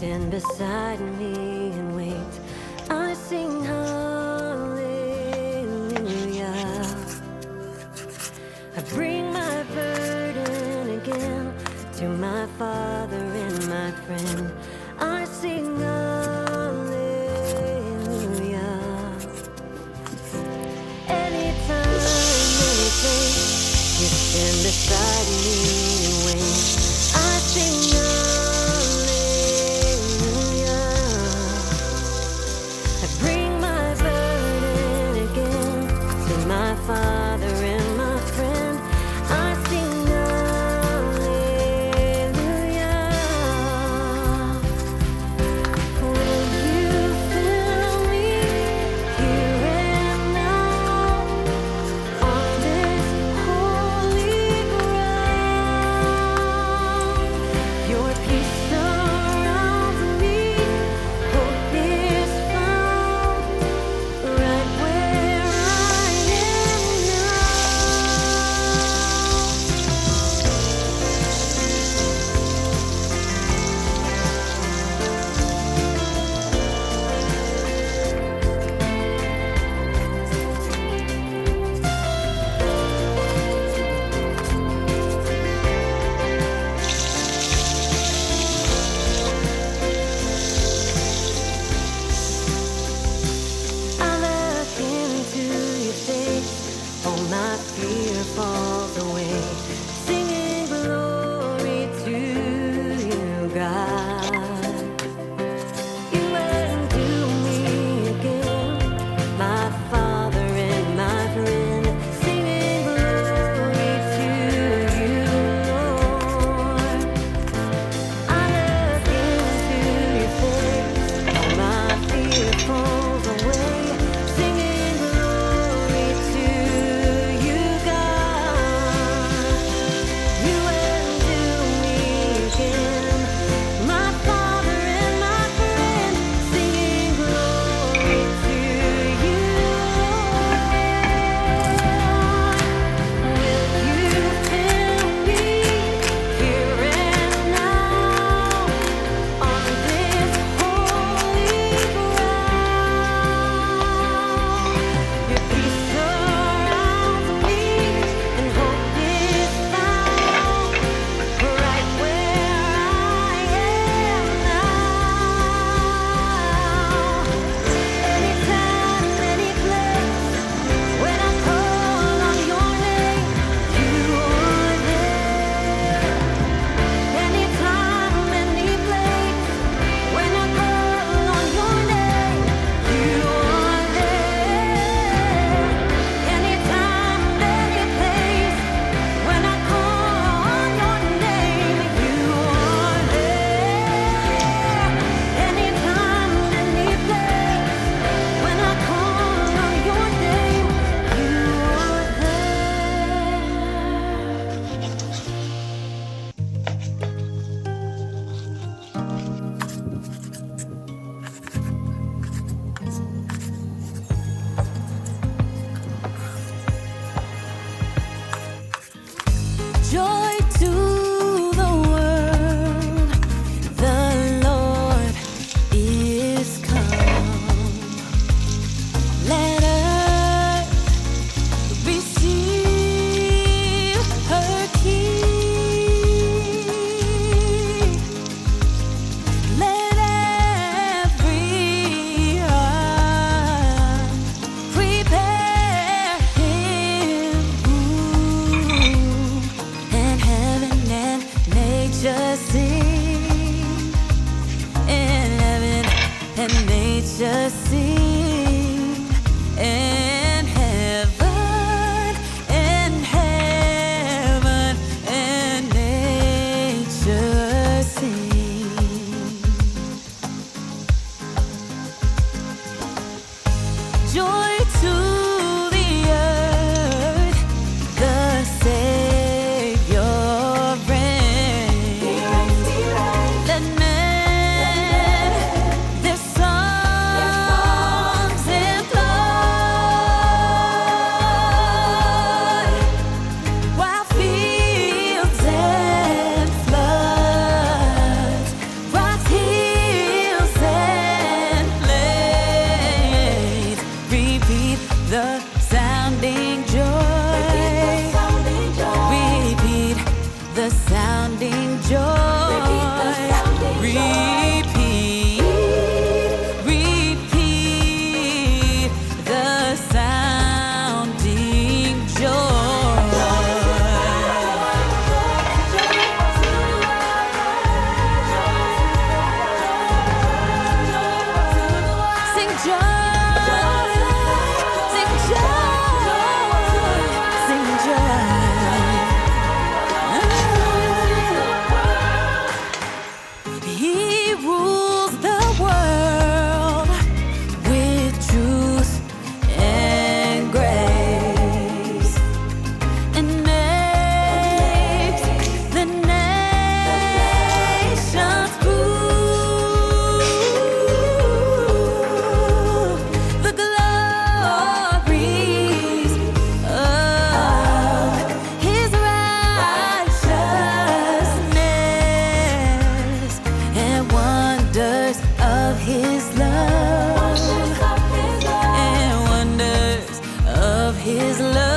stand beside me and wait. I sing hallelujah. I bring my burden again to my Father and my friend. I sing hallelujah. Anytime, any place, you stand beside me and wait. I sing hallelujah. I bring my burden again to my Father and my friend. I sing hallelujah. Will you fill me here and now on this holy ground? Your peace surrounds me, hope is found right where I am now. I look into your face, all my fear falls away, singing glory to you, God. You undo me again, my Father and my friend, singing glory to you, Lord. I look into your face, all my fear falls away, singing glory to you, God. You undo me again, my Father and my friend, singing glory to you, Lord. Will you fill me here and now on this holy ground? Your peace surrounds me and hope is found right where I am now. Anytime, any place, when I call on your name, you are there. Anytime, any place, when I call on your name, you are there. Anytime, any place, when I call on your name, you are there. Anytime, any place, when I call on your name, you are Joy to the world, the Lord is come. Let earth receive her King. Let every heart prepare Him room, and heaven and nature sing, and heaven and nature sing, and heaven and nature sing. Joy to the earth, the Savior reigns. Let men their song His love and wonders of His love.